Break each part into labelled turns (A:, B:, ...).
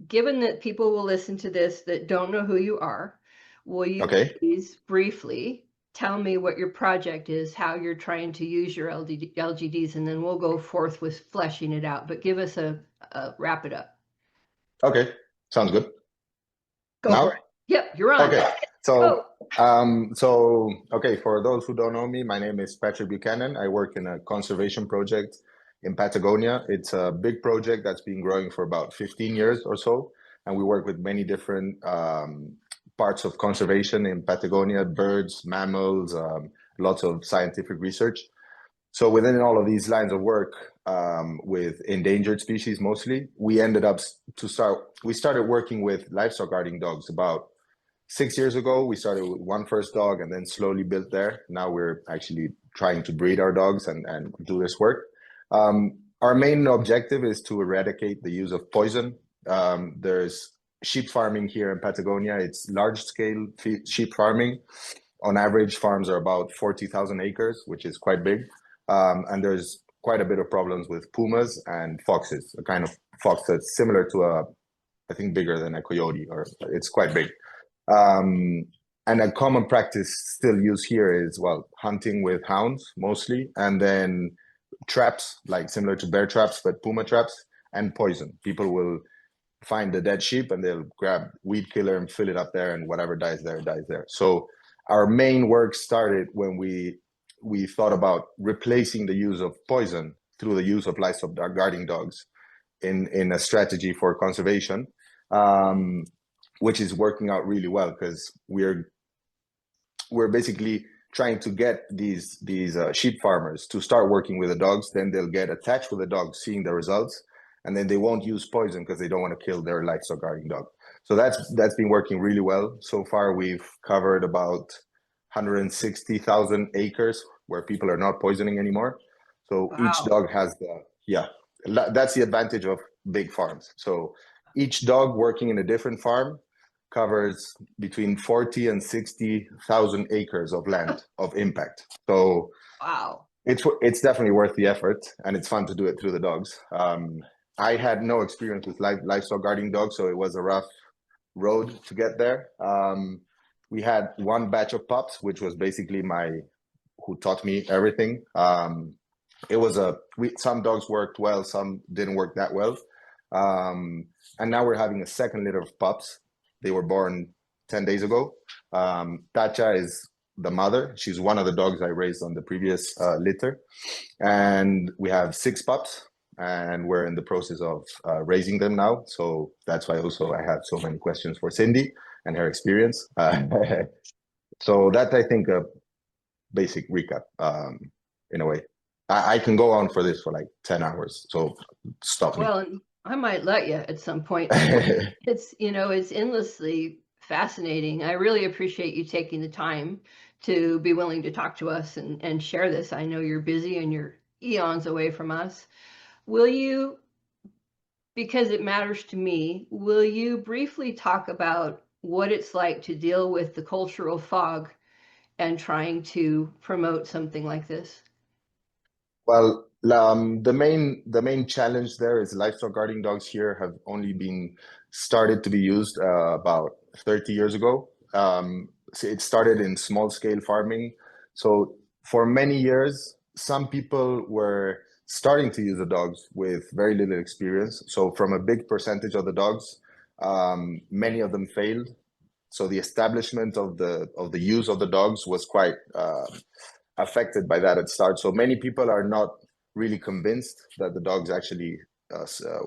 A: given that people will listen to this that don't know who you are, will you
B: Okay.
A: please briefly tell me what your project is, how you're trying to use your LGDs, and then we'll go forth with fleshing it out. But give us a wrap it up.
B: Okay. Sounds good.
A: Go for it.
B: Now?
A: Yep, you're on.
B: Okay.
A: Go.
B: Okay, for those who don't know me, my name is Patrick Buchanan. I work in a conservation project in Patagonia. It's a big project that's been growing for about 15 years or so. And we work with many different parts of conservation in Patagonia, birds, mammals, lots of scientific research. So within all of these lines of work, with endangered species mostly, we started working with livestock guarding dogs about 6 years ago. We started with one first dog and then slowly built there. Now we're actually trying to breed our dogs and do this work. Our main objective is to eradicate the use of poison. There's sheep farming here in Patagonia. It's large scale sheep farming. On average, farms are about 40,000 acres, which is quite big. And there's quite a bit of problems with pumas and foxes, a kind of fox that's similar to I think bigger than a coyote, or it's quite big. And a common practice still used here is, well, hunting with hounds mostly, and then traps, like similar to bear traps, but puma traps, and poison. People will find the dead sheep and they'll grab weed killer and fill it up there, and whatever dies there, dies there. So our main work started when we thought about replacing the use of poison through the use of livestock guarding dogs in a strategy for conservation, which is working out really well because we're basically trying to get these sheep farmers to start working with the dogs. Then they'll get attached with the dogs, seeing the results, and then they won't use poison because they don't want to kill their livestock guarding dog. So that's been working really well. So far, we've covered about 160,000 acres where people are not poisoning anymore. So
A: Wow.
B: each dog has that's the advantage of big farms. So each dog working in a different farm covers between 40 and 60,000 acres of land of impact. So
A: wow,
B: it's definitely worth the effort, and it's fun to do it through the dogs. I had no experience with livestock guarding dogs, so it was a rough road to get there. We had one batch of pups, which was basically who taught me everything. It was some dogs worked well, some didn't work that well. And now we're having a second litter of pups. They were born 10 days ago. Tacha is the mother. She's one of the dogs I raised on the previous litter. And we have 6 pups, and we're in the process of raising them now. So that's why also I have so many questions for Cindy and her experience. So that's, I think, a basic recap in a way. I can go on for this for like 10 hours, so stop me.
A: Well, I might let you at some point. It's endlessly fascinating. I really appreciate you taking the time to be willing to talk to us and share this. I know you're busy and you're eons away from us. Will you, because it matters to me, will you briefly talk about what it's like to deal with the cultural fog and trying to promote something like this?
B: Well, the main challenge there is livestock guarding dogs here have only been started to be used about 30 years ago. So it started in small scale farming. So for many years, some people were starting to use the dogs with very little experience. So from a big percentage of the dogs, many of them failed. So the establishment of the use of the dogs was quite affected by that at start. So many people are not really convinced that the dogs actually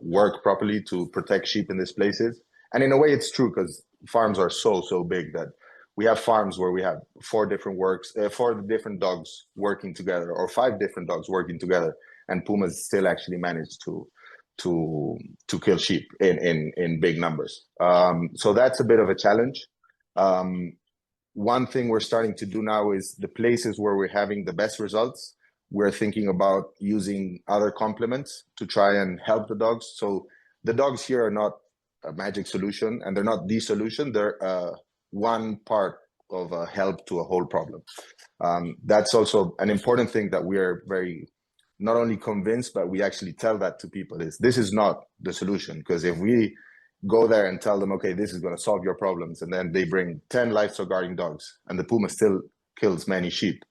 B: work properly to protect sheep in these places. And in a way, it's true because farms are so big that we have farms where we have 4 different dogs working together, or 5 different dogs working together, and pumas still actually manage to kill sheep in big numbers. So that's a bit of a challenge. One thing we're starting to do now is the places where we're having the best results, we're thinking about using other complements to try and help the dogs. So the dogs here are not a magic solution, and they're not the solution. They're one part of a help to a whole problem. That's also an important thing that we are very not only convinced, but we actually tell that to people is this is not the solution. Because if we go there and tell them, okay, this is going to solve your problems, and then they bring 10 livestock guarding dogs, and the puma still kills many sheep,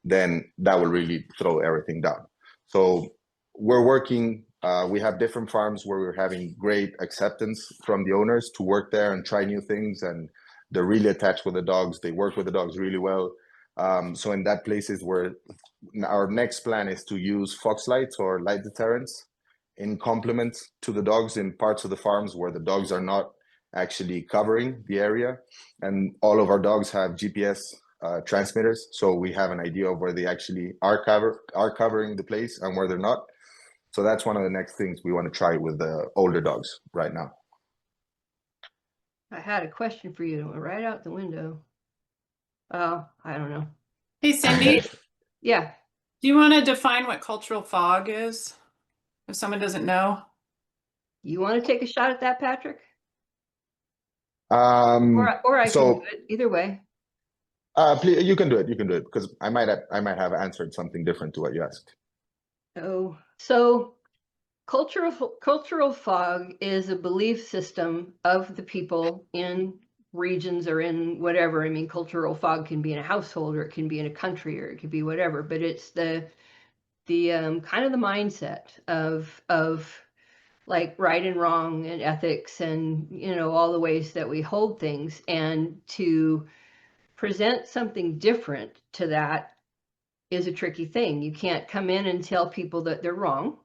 B: then that will really throw everything down. So we're working. We have different farms where we're having great acceptance from the owners to work there and try new things, and they're really attached with the dogs. They work with the dogs really well. So in that places where our next plan is to use fox lights or light deterrents in complement to the dogs in parts of the farms where the dogs are not actually covering the area, and all of our dogs have GPS transmitters, so we have an idea of where they actually are covering the place and where they're not. So that's one of the next things we want to try with the older dogs right now.
A: I had a question for you right out the window. Oh, I don't know.
C: Hey, Cindy,
A: Yeah.
C: do you want to define what cultural fog is? If someone doesn't know.
A: You want to take a shot at that, Patrick?
B: Um,
A: Or I
B: so
A: can do it. Either way.
B: please, you can do it. You can do it because I might have answered something different to what you asked.
A: Oh, so cultural fog is a belief system of the people in regions or in whatever. I mean, cultural fog can be in a household, or it can be in a country, or it could be whatever. But it's the kind of the mindset of like right and wrong and ethics, and all the ways that we hold things, and to present something different to that is a tricky thing. You can't come in and tell people that they're wrong.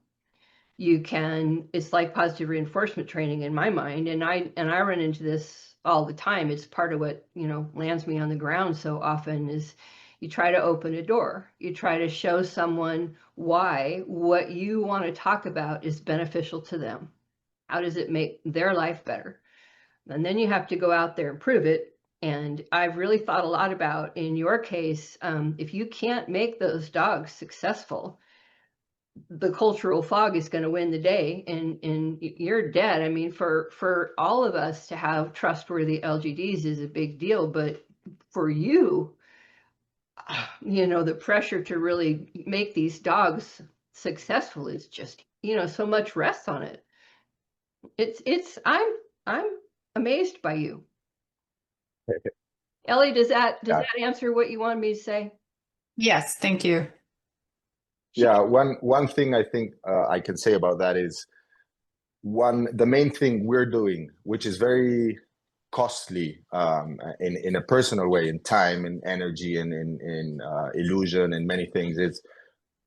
A: It's like positive reinforcement training in my mind, and I run into this all the time. It's part of what lands me on the ground so often. Is you try to open a door, you try to show someone why what you want to talk about is beneficial to them. How does it make their life better? And then you have to go out there and prove it. And I've really thought a lot about, in your case, if you can't make those dogs successful, the cultural fog is going to win the day, and you're dead. I mean, for all of us to have trustworthy LGDs is a big deal, but for you, the pressure to really make these dogs successful is just, so much rests on it. I'm amazed by you. Ellie, does that answer what you wanted me to say?
C: Yes, thank you.
B: Yeah, one thing I think I can say about that is the main thing we're doing, which is very costly in a personal way, in time and energy and in illusion and many things, is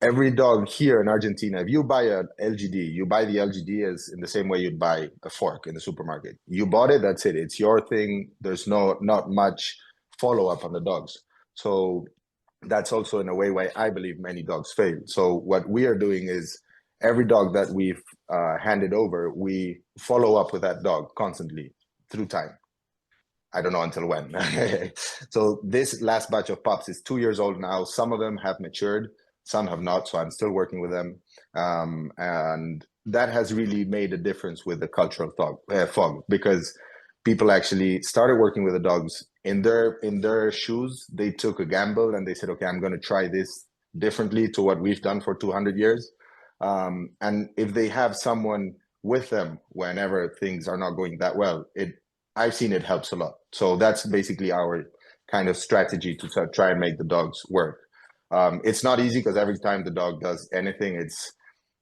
B: every dog here in Argentina, if you buy an LGD, you buy the LGD as in the same way you'd buy a fork in the supermarket. You bought it, that's it. It's your thing. There's not much follow-up on the dogs. So that's also in a way why I believe many dogs fail. So what we are doing is every dog that we've handed over, we follow up with that dog constantly through time. I don't know until when. So this last batch of pups is 2 years old now. Some of them have matured, some have not. So I'm still working with them. And that has really made a difference with the cultural fog, because people actually started working with the dogs in their shoes. They took a gamble and they said, okay, I'm going to try this differently to what we've done for 200 years. And if they have someone with them whenever things are not going that well, I've seen it helps a lot. So that's basically our kind of strategy to try and make the dogs work. It's not easy because every time the dog does anything, it's,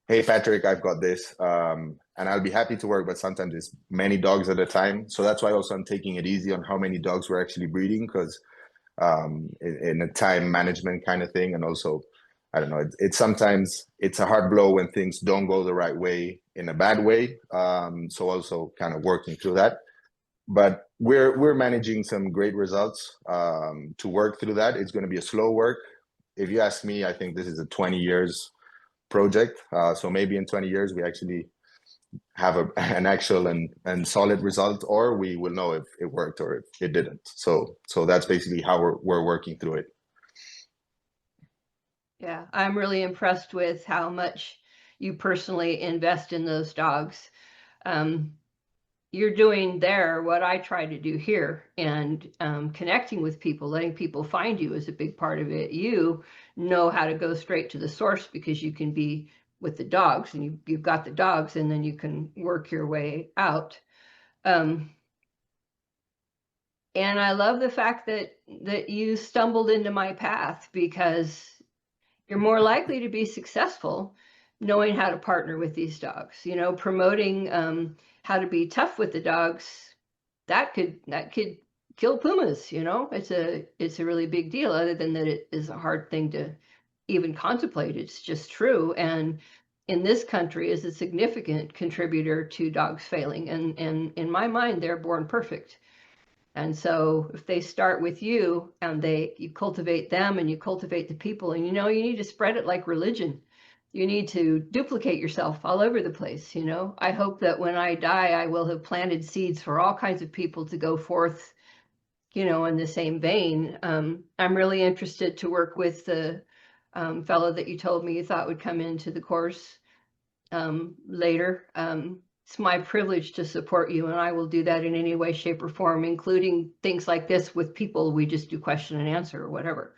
B: hey, Patrick, I've got this. And I'll be happy to work, but sometimes it's many dogs at a time. So that's why also I'm taking it easy on how many dogs we're actually breeding, because in a time management kind of thing. And also, I don't know, it's sometimes it's a hard blow when things don't go the right way in a bad way. So also kind of working through that. But we're managing some great results to work through that. It's going to be a slow work. If you ask me, I think this is a 20 years project. So maybe in 20 years, we actually have an actual and solid result, or we will know if it worked or if it didn't. So that's basically how we're working through it.
A: Yeah, I'm really impressed with how much you personally invest in those dogs. You're doing there what I try to do here, and connecting with people, letting people find you is a big part of it. You know how to go straight to the source because you can be with the dogs, and you've got the dogs, and then you can work your way out. And I love the fact that you stumbled into my path, because you're more likely to be successful knowing how to partner with these dogs, you know, promoting how to be tough with the dogs. That could kill pumas, you know. It's a really big deal, other than that it is a hard thing to even contemplate. It's just true. And in this country is a significant contributor to dogs failing. And in my mind, they're born perfect. And so if they start with you and you cultivate them and you cultivate the people, and, you know, you need to spread it like religion. You need to duplicate yourself all over the place. You know, I hope that when I die, I will have planted seeds for all kinds of people to go forth, you know, in the same vein. I'm really interested to work with the fellow that you told me you thought would come into the course later. It's my privilege to support you, and I will do that in any way, shape, or form, including things like this with people. We just do question and answer or whatever.